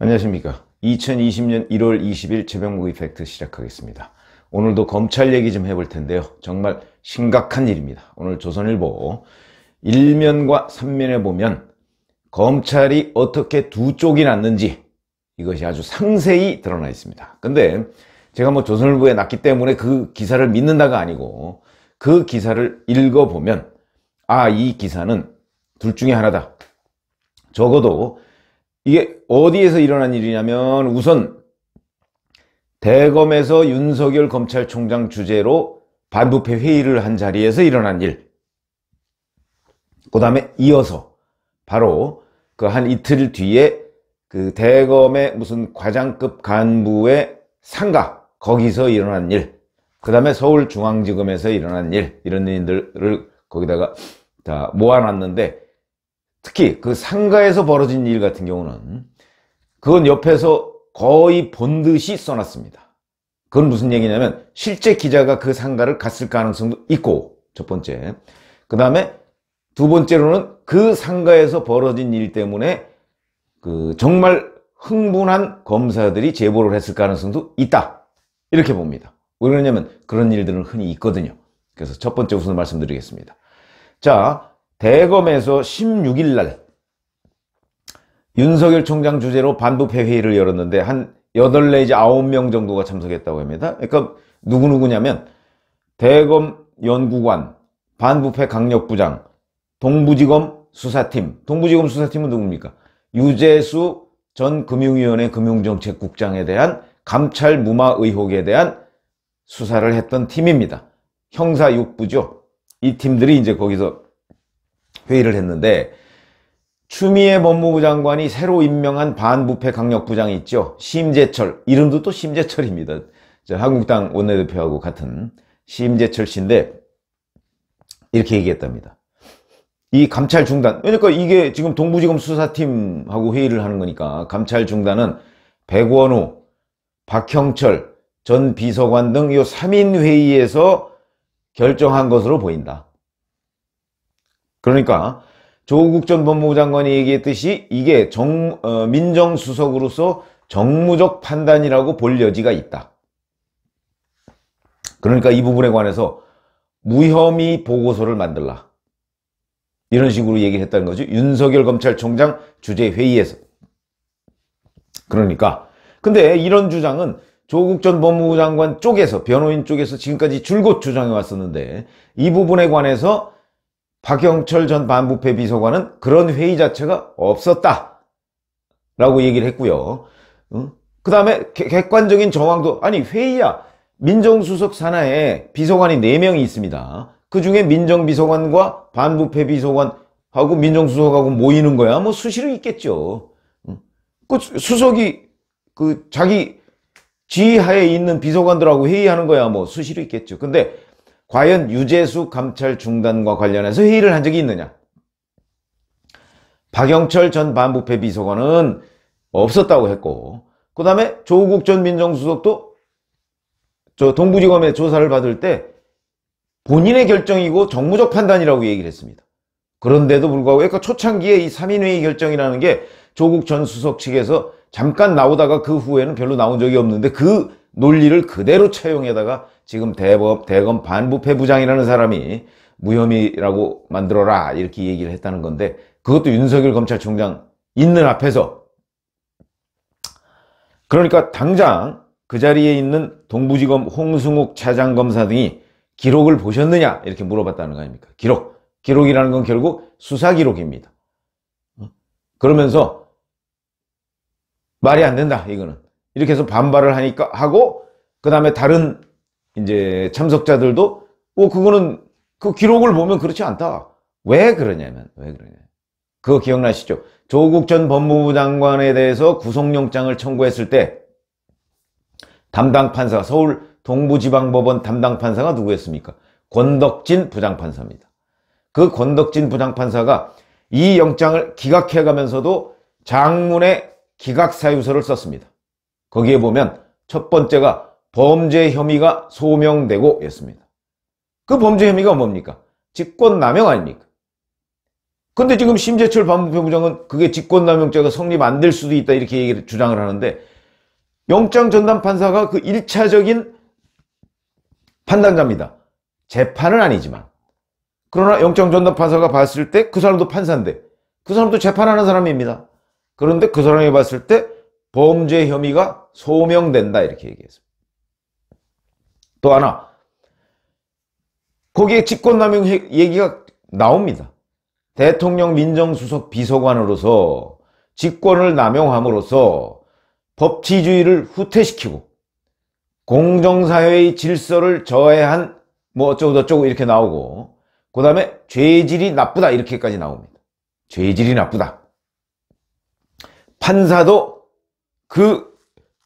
안녕하십니까. 2020년 1월 20일 최병목 이펙트 시작하겠습니다. 오늘도 검찰 얘기 좀 해볼 텐데요. 정말 심각한 일입니다. 오늘 조선일보 1면과 3면에 보면 검찰이 어떻게 두 쪽이 났는지 이것이 아주 상세히 드러나 있습니다. 근데 제가 조선일보에 났기 때문에 그 기사를 믿는다가 아니고 그 기사를 읽어보면 이 기사는 둘 중에 하나다. 적어도 이게 어디에서 일어난 일이냐면 우선 대검에서 윤석열 검찰총장 주재로 반부패 회의를 한 자리에서 일어난 일. 그 다음에 이어서 바로 그 한 이틀 뒤에 그 대검의 무슨 과장급 간부의 상가 거기서 일어난 일. 그 다음에 서울중앙지검에서 일어난 일. 이런 일들을 거기다가 다 모아놨는데 특히 그 상가에서 벌어진 일 같은 경우는 그건 옆에서 거의 본 듯이 써놨습니다. 그건 무슨 얘기냐면 실제 기자가 그 상가를 갔을 가능성도 있고, 첫 번째. 그 다음에 두 번째로는 그 상가에서 벌어진 일 때문에 그 정말 흥분한 검사들이 제보를 했을 가능성도 있다. 이렇게 봅니다. 왜 그러냐면 그런 일들은 흔히 있거든요. 그래서 첫 번째 우선 말씀드리겠습니다. 자, 대검에서 16일 날 윤석열 총장 주재로 반부패 회의를 열었는데 한 8 내지 9명 정도가 참석했다고 합니다. 그러니까 누구냐면 대검 연구관, 반부패 강력부장, 동부지검 수사팀. 동부지검 수사팀은 누굽니까? 유재수 전 금융위원회 금융정책국장에 대한 감찰 무마 의혹에 대한 수사를 했던 팀입니다. 형사 6부죠. 이 팀들이 이제 거기서 회의를 했는데 추미애 법무부 장관이 새로 임명한 반부패 강력부장이 있죠. 심재철. 이름도 또 심재철입니다. 한국당 원내대표하고 같은 심재철 씨인데 이렇게 얘기했답니다. 이 감찰 중단. 그러니까 이게 지금 동부지검 수사팀하고 회의를 하는 거니까 감찰 중단은 백원우, 박형철 전 비서관 등 이 3인 회의에서 결정한 것으로 보인다. 그러니까 조국 전 법무부 장관이 얘기했듯이 이게 민정수석으로서 정무적 판단이라고 볼 여지가 있다. 그러니까 이 부분에 관해서 무혐의 보고서를 만들라. 이런 식으로 얘기를 했다는 거죠. 윤석열 검찰총장 주재 회의에서. 그러니까 근데 이런 주장은 조국 전 법무부 장관 쪽에서, 변호인 쪽에서 지금까지 줄곧 주장해 왔었는데 이 부분에 관해서 박형철 전 반부패 비서관은 그런 회의 자체가 없었다 라고 얘기를 했고요. 그 다음에 객관적인 정황도, 아니 회의야, 민정수석 산하에 비서관이 4명이 있습니다. 그 중에 민정비서관과 반부패 비서관하고 민정수석하고 모이는 거야 수시로 있겠죠. 그 수석이 그 자기 지하에 있는 비서관들하고 회의하는 거야 수시로 있겠죠. 근데 과연 유재수 감찰 중단과 관련해서 회의를 한 적이 있느냐? 박영철 전 반부패 비서관은 없었다고 했고, 그 다음에 조국 전 민정수석도 저 동부지검에 조사를 받을 때 본인의 결정이고 정무적 판단이라고 얘기를 했습니다. 그런데도 불구하고 그러니까 초창기에 이 3인회의 결정이라는 게 조국 전 수석 측에서 잠깐 나오다가 그 후에는 별로 나온 적이 없는데 그 논리를 그대로 차용해다가 지금 대검 반부패 부장이라는 사람이 무혐의라고 만들어라 이렇게 얘기를 했다는 건데, 그것도 윤석열 검찰총장 있는 앞에서. 그러니까 당장 그 자리에 있는 동부지검 홍승욱 차장검사 등이 기록을 보셨느냐 이렇게 물어봤다는 거 아닙니까? 기록이라는 건 결국 수사 기록입니다. 그러면서 말이 안 된다 이거는, 이렇게 해서 반발을 하고 그 다음에 다른 이제 참석자들도 그거는 그 기록을 보면 그렇지 않다. 왜 그러냐. 그거 기억나시죠? 조국 전 법무부 장관에 대해서 구속영장을 청구했을 때 담당 판사, 서울 동부지방법원 담당 판사가 누구였습니까? 권덕진 부장판사입니다. 그 권덕진 부장판사가 이 영장을 기각해가면서도 장문의 기각사유서를 썼습니다. 거기에 보면 첫 번째가 범죄 혐의가 소명되고 였습니다. 그 범죄 혐의가 뭡니까? 직권남용 아닙니까? 근데 지금 심재철 반부패 부장은 그게 직권남용죄가 성립 안 될 수도 있다 이렇게 얘기를 주장을 하는데, 영장 전담 판사가 그 1차적인 판단자입니다. 재판은 아니지만. 그러나 영장 전담 판사가 봤을 때 그 사람도 판사인데 그 사람도 재판하는 사람입니다. 그런데 그 사람이 봤을 때 범죄 혐의가 소명된다 이렇게 얘기했습니다. 또 하나, 거기에 직권남용 얘기가 나옵니다. 대통령 민정수석 비서관으로서 직권을 남용함으로써 법치주의를 후퇴시키고 공정사회의 질서를 저해한 뭐 어쩌고저쩌고 이렇게 나오고, 그 다음에 죄질이 나쁘다 이렇게까지 나옵니다. 죄질이 나쁘다. 판사도 그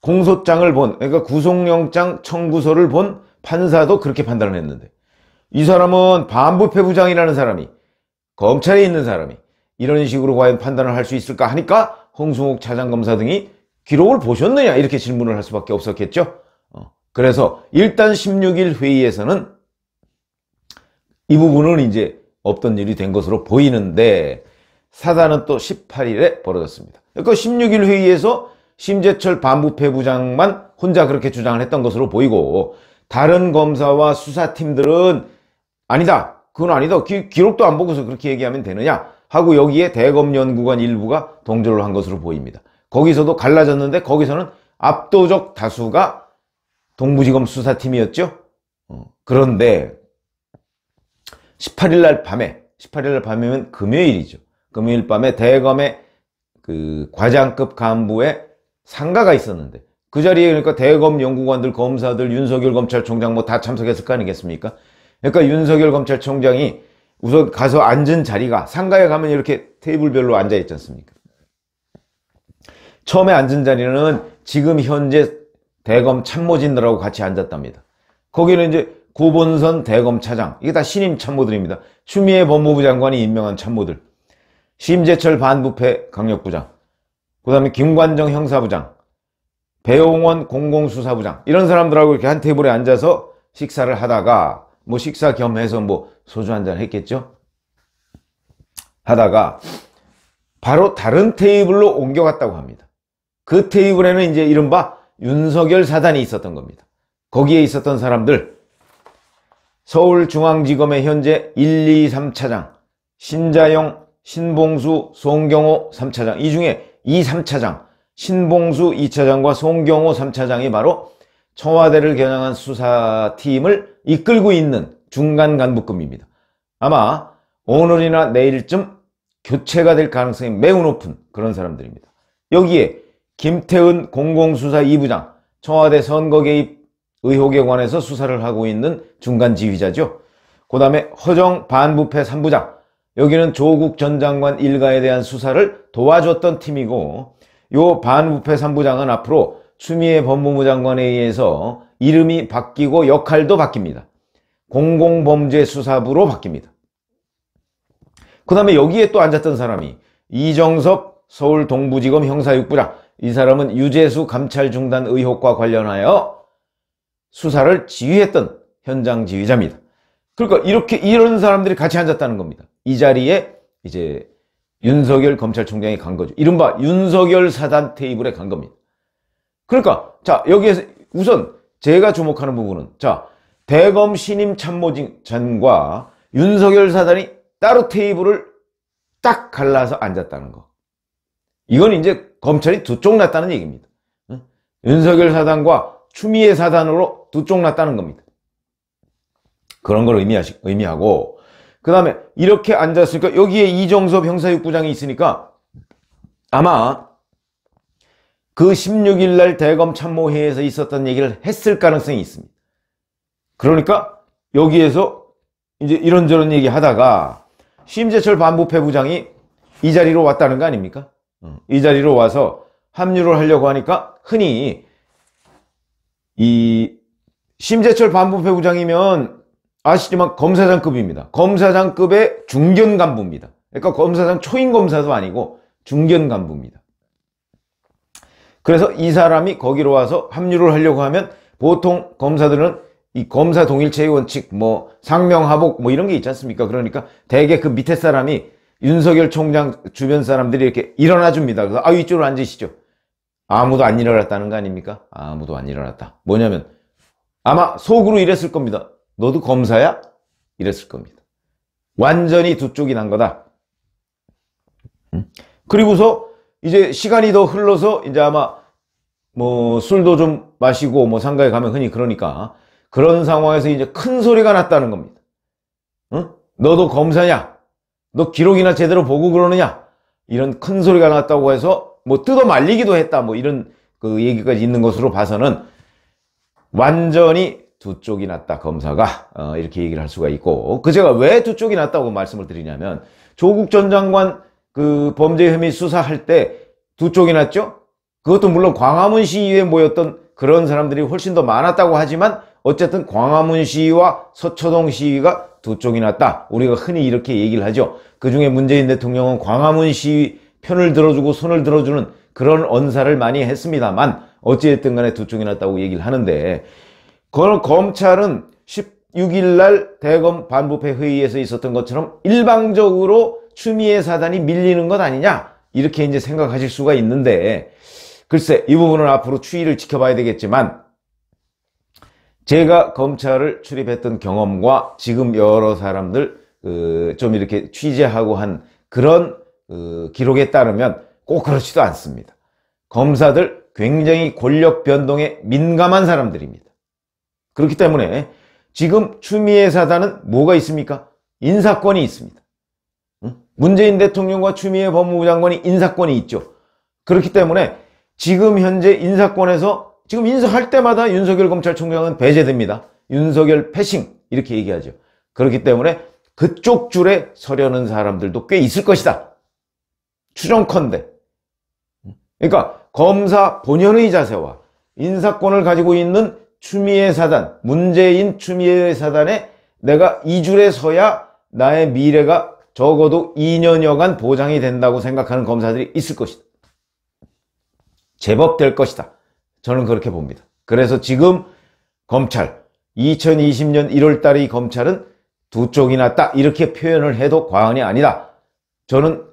공소장을 본, 그러니까 구속영장 청구서를 본 판사도 그렇게 판단을 했는데, 이 사람은 반부패 부장이라는 사람이, 검찰에 있는 사람이 이런 식으로 과연 판단을 할 수 있을까 하니까 홍승욱 차장검사 등이 기록을 보셨느냐 이렇게 질문을 할 수밖에 없었겠죠. 그래서 일단 16일 회의에서는 이 부분은 이제 없던 일이 된 것으로 보이는데, 사단은 또 18일에 벌어졌습니다. 그러니까 16일 회의에서 심재철 반부패 부장만 혼자 그렇게 주장을 했던 것으로 보이고, 다른 검사와 수사팀들은 아니다, 그건 아니다, 기록도 안 보고서 그렇게 얘기하면 되느냐 하고 여기에 대검연구관 일부가 동조를 한 것으로 보입니다. 거기서도 갈라졌는데 거기서는 압도적 다수가 동부지검 수사팀이었죠. 그런데 18일 밤이면 금요일이죠. 금요일 밤에 대검의 그 과장급 간부의 상가가 있었는데, 그 자리에 그러니까 대검 연구관들, 검사들, 윤석열 검찰총장 뭐 다 참석했을 거 아니겠습니까? 그러니까 윤석열 검찰총장이 우선 가서 앉은 자리가, 상가에 가면 이렇게 테이블별로 앉아 있지 않습니까? 처음에 앉은 자리는 지금 현재 대검 참모진들하고 같이 앉았답니다. 거기는 이제 고본선 대검차장, 이게 다 신임 참모들입니다. 추미애 법무부 장관이 임명한 참모들, 심재철 반부패 강력부장, 그 다음에 김관정 형사부장, 배용원 공공수사부장, 이런 사람들하고 이렇게 한 테이블에 앉아서 식사를 하다가, 뭐 식사 겸해서 뭐 소주 한잔 했겠죠? 하다가 바로 다른 테이블로 옮겨갔다고 합니다. 그 테이블에는 이제 이른바 윤석열 사단이 있었던 겁니다. 거기에 있었던 사람들, 서울중앙지검의 현재 1, 2, 3차장, 신자영, 신봉수, 송경호 3차장, 이 중에 2, 3차장, 신봉수 2차장과 송경호 3차장이 바로 청와대를 겨냥한 수사팀을 이끌고 있는 중간 간부급입니다. 아마 오늘이나 내일쯤 교체가 될 가능성이 매우 높은 그런 사람들입니다. 여기에 김태은 공공수사 2부장, 청와대 선거 개입 의혹에 관해서 수사를 하고 있는 중간 지휘자죠. 그 다음에 허정 반부패 3부장, 여기는 조국 전 장관 일가에 대한 수사를 도와줬던 팀이고, 요 반부패 3부장은 앞으로 추미애 법무부 장관에 의해서 이름이 바뀌고 역할도 바뀝니다. 공공범죄수사부로 바뀝니다. 그 다음에 여기에 또 앉았던 사람이 이정섭 서울 동부지검 형사6부장, 이 사람은 유재수 감찰 중단 의혹과 관련하여 수사를 지휘했던 현장 지휘자입니다. 그러니까 이런 사람들이 같이 앉았다는 겁니다. 이 자리에 이제 윤석열 검찰총장이 간 거죠. 이른바 윤석열 사단 테이블에 간 겁니다. 그러니까 자, 여기에서 우선 제가 주목하는 부분은, 자, 대검 신임 참모진과 윤석열 사단이 따로 테이블을 딱 갈라서 앉았다는 거. 이건 이제 검찰이 두 쪽 났다는 얘기입니다. 윤석열 사단과 추미애 사단으로 두 쪽 났다는 겁니다. 그런 걸 의미하고, 그 다음에 이렇게 앉았으니까 여기에 이정섭 형사6부장이 있으니까 아마 그 16일 날 대검 참모회의에서 있었던 얘기를 했을 가능성이 있습니다. 그러니까 여기에서 이제 이런저런 얘기 하다가 심재철 반부패 부장이 이 자리로 왔다는 거 아닙니까? 이 자리로 와서 합류를 하려고 하니까, 흔히 이 심재철 반부패 부장이면 아시지만 검사장급입니다. 검사장급의 중견 간부입니다. 그러니까 검사장 초임 검사도 아니고 중견 간부입니다. 그래서 이 사람이 거기로 와서 합류를 하려고 하면, 보통 검사들은 이 검사 동일체의 원칙, 뭐 상명하복 뭐 이런 게 있지 않습니까? 그러니까 대개 그 밑에 사람이 윤석열 총장 주변 사람들이 이렇게 일어나 줍니다. 그래서 이쪽으로 앉으시죠. 아무도 안 일어났다는 거 아닙니까? 아무도 안 일어났다. 뭐냐면 아마 속으로 이랬을 겁니다. 너도 검사야? 이랬을 겁니다. 완전히 두 쪽이 난 거다. 그리고서 이제 시간이 더 흘러서 이제 아마 뭐 술도 좀 마시고 뭐 상가에 가면 흔히 그러니까 그런 상황에서 이제 큰 소리가 났다는 겁니다. 응? 너도 검사냐? 너 기록이나 제대로 보고 그러느냐? 이런 큰 소리가 났다고 해서 뭐 뜯어 말리기도 했다. 뭐 이런 그 얘기까지 있는 것으로 봐서는 완전히 두 쪽이 났다. 검사가 이렇게 얘기를 할 수가 있고, 그 제가 왜 두 쪽이 났다고 말씀을 드리냐면 조국 전 장관 그 범죄 혐의 수사할 때 두 쪽이 났죠. 그것도 물론 광화문 시위에 모였던 그런 사람들이 훨씬 더 많았다고 하지만 어쨌든 광화문 시위와 서초동 시위가 두 쪽이 났다. 우리가 흔히 이렇게 얘기를 하죠. 그중에 문재인 대통령은 광화문 시위 편을 들어주고 손을 들어주는 그런 언사를 많이 했습니다만 어찌됐든 간에 두 쪽이 났다고 얘기를 하는데, 그걸 검찰은 16일 날 대검 반부패 회의에서 있었던 것처럼 일방적으로 추미애 사단이 밀리는 것 아니냐, 이렇게 이제 생각하실 수가 있는데, 글쎄 이 부분은 앞으로 추이를 지켜봐야 되겠지만, 제가 검찰을 출입했던 경험과 지금 여러 사람들 좀 이렇게 취재하고 한 그런 기록에 따르면 꼭 그렇지도 않습니다. 검사들 굉장히 권력 변동에 민감한 사람들입니다. 그렇기 때문에 지금 추미애 사단은 뭐가 있습니까? 인사권이 있습니다. 문재인 대통령과 추미애 법무부 장관이 인사권이 있죠. 그렇기 때문에 지금 현재 인사권에서 지금 인사할 때마다 윤석열 검찰총장은 배제됩니다. 윤석열 패싱 이렇게 얘기하죠. 그렇기 때문에 그쪽 줄에 서려는 사람들도 꽤 있을 것이다. 추정컨대. 그러니까 검사 본연의 자세와 인사권을 가지고 있는 추미애 사단, 문재인 추미애 사단에 내가 이 줄에 서야 나의 미래가 적어도 2년여간 보장이 된다고 생각하는 검사들이 있을 것이다. 제법 될 것이다. 저는 그렇게 봅니다. 그래서 지금 검찰, 2020년 1월 달에 이 검찰은 두 쪽이 났다, 이렇게 표현을 해도 과언이 아니다. 저는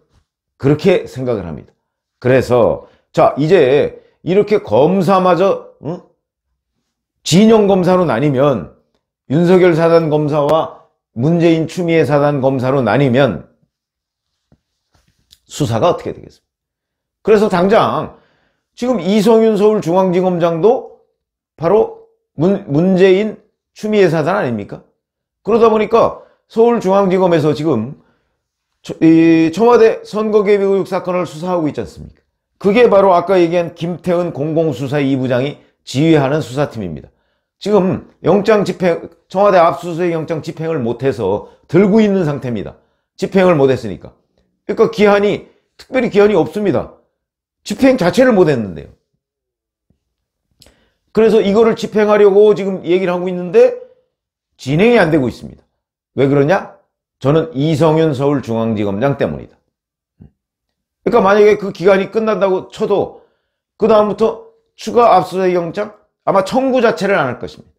그렇게 생각을 합니다. 그래서 자, 이제 이렇게 검사마저 진영 검사로 나뉘면, 윤석열 사단 검사와 문재인 추미애 사단 검사로 나뉘면 수사가 어떻게 되겠습니까? 그래서 당장 지금 이성윤 서울중앙지검장도 바로 문재인 추미애 사단 아닙니까? 그러다 보니까 서울중앙지검에서 지금 청와대 선거개입 의혹 사건을 수사하고 있지 않습니까? 그게 바로 아까 얘기한 김태은 공공수사 2부장이 지휘하는 수사팀입니다. 지금 영장 집행, 청와대 압수수색 영장 집행을 못해서 들고 있는 상태입니다. 집행을 못했으니까. 그러니까 기한이, 특별히 기한이 없습니다. 집행 자체를 못했는데요. 그래서 이거를 집행하려고 지금 얘기를 하고 있는데 진행이 안 되고 있습니다. 왜 그러냐? 저는 이성윤 서울중앙지검장 때문이다. 그러니까 만약에 그 기간이 끝난다고 쳐도 그 다음부터 추가 압수수색 영장 아마 청구 자체를 안 할 것입니다.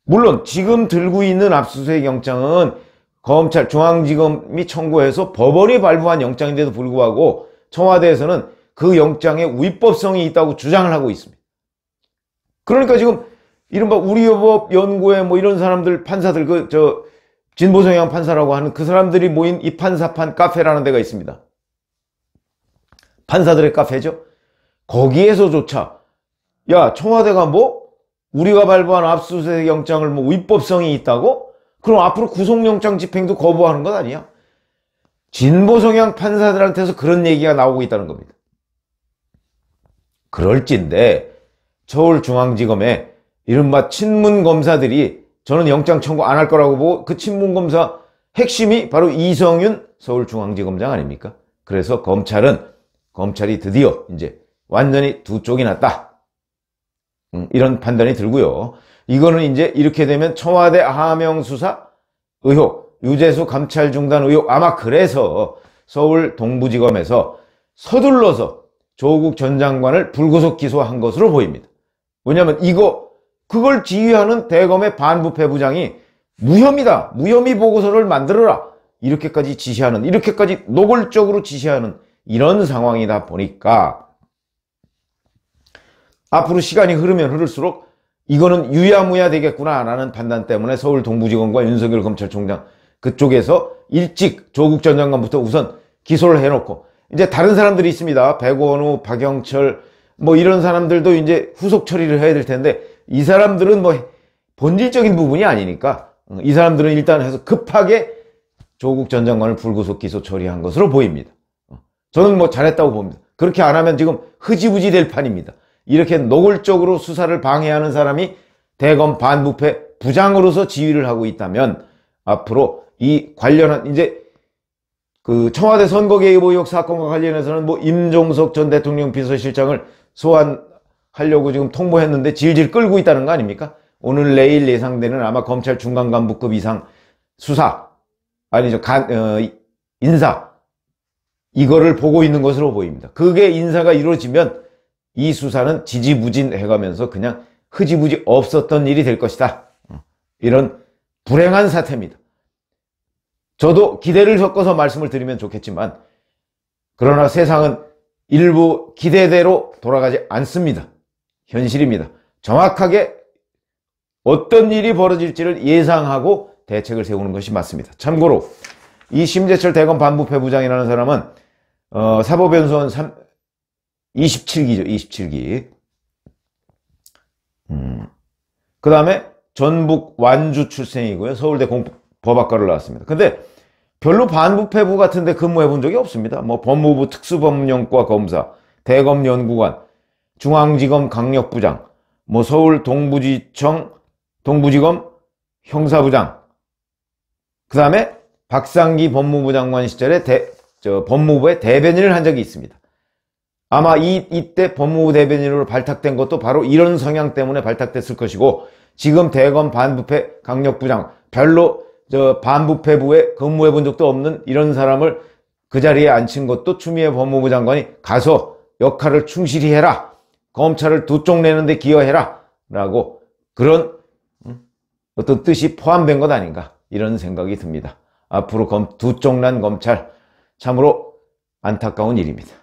물론 지금 들고 있는 압수수색 영장은 검찰 중앙지검이 청구해서 법원이 발부한 영장인데도 불구하고 청와대에서는 그 영장에 위법성이 있다고 주장을 하고 있습니다. 그러니까 지금 이른바 우리여법 연구회 뭐 이런 사람들, 판사들, 진보성향 판사라고 하는 그 사람들이 모인 이 판사판 카페라는 데가 있습니다. 판사들의 카페죠. 거기에서조차 야, 청와대가 뭐 우리가 발부한 압수수색 영장을 뭐 위법성이 있다고? 그럼 앞으로 구속영장 집행도 거부하는 것 아니야? 진보성향 판사들한테서 그런 얘기가 나오고 있다는 겁니다. 그럴진데 서울중앙지검에 이른바 친문검사들이, 저는 영장 청구 안 할 거라고 보고, 그 친문검사 핵심이 바로 이성윤 서울중앙지검장 아닙니까? 그래서 검찰이 드디어 이제 완전히 두 쪽이 났다, 이런 판단이 들고요. 이거는 이제 이렇게 되면 청와대 하명 수사 의혹, 유재수 감찰 중단 의혹, 아마 그래서 서울 동부지검에서 서둘러서 조국 전 장관을 불구속 기소한 것으로 보입니다. 왜냐하면 그걸 지휘하는 대검의 반부패 부장이 무혐의다, 무혐의 보고서를 만들어라, 이렇게까지 지시하는, 이렇게까지 노골적으로 지시하는 이런 상황이다 보니까 앞으로 시간이 흐르면 흐를수록 이거는 유야무야 되겠구나라는 판단 때문에 서울 동부지검과 윤석열 검찰총장 그쪽에서 일찍 조국 전 장관부터 우선 기소를 해놓고, 이제 다른 사람들이 있습니다. 백원우, 박영철 뭐 이런 사람들도 이제 후속 처리를 해야 될 텐데, 이 사람들은 뭐 본질적인 부분이 아니니까 이 사람들은 일단 해서 급하게 조국 전 장관을 불구속 기소 처리한 것으로 보입니다. 저는 뭐 잘했다고 봅니다. 그렇게 안 하면 지금 흐지부지 될 판입니다. 이렇게 노골적으로 수사를 방해하는 사람이 대검 반부패 부장으로서 지휘를 하고 있다면 앞으로 이 관련한 이제 그 청와대 선거 개입 의혹 사건과 관련해서는 뭐 임종석 전 대통령 비서실장을 소환하려고 지금 통보했는데 질질 끌고 있다는 거 아닙니까? 오늘 내일 예상되는 아마 검찰 중간 간부급 이상 수사, 아니죠, 인사, 이거를 보고 있는 것으로 보입니다. 그게 인사가 이루어지면 이 수사는 지지부진해가면서 그냥 흐지부지 없었던 일이 될 것이다. 이런 불행한 사태입니다. 저도 기대를 섞어서 말씀을 드리면 좋겠지만, 그러나 세상은 일부 기대대로 돌아가지 않습니다. 현실입니다. 정확하게 어떤 일이 벌어질지를 예상하고 대책을 세우는 것이 맞습니다. 참고로 이 심재철 대검 반부패 부장이라는 사람은 사법연수원 27기죠. 27기. 그 다음에 전북 완주 출생이고요. 서울대 법학과를 나왔습니다. 근데 별로 반부패부 같은 데 근무해 본 적이 없습니다. 뭐 법무부 특수법령과 검사, 대검 연구관, 중앙지검 강력부장, 뭐 서울 동부지검 형사부장, 그 다음에 박상기 법무부 장관 시절에 법무부의 대변인을 한 적이 있습니다. 아마 이때 법무부 대변인으로 발탁된 것도 바로 이런 성향 때문에 발탁됐을 것이고, 지금 대검 반부패 강력부장, 별로 반부패부에 근무해 본 적도 없는 이런 사람을 그 자리에 앉힌 것도 추미애 법무부 장관이 가서 역할을 충실히 해라, 검찰을 두 쪽 내는데 기여해라 라고, 그런 어떤 뜻이 포함된 것 아닌가, 이런 생각이 듭니다. 앞으로 두 쪽 난 검찰, 참으로 안타까운 일입니다.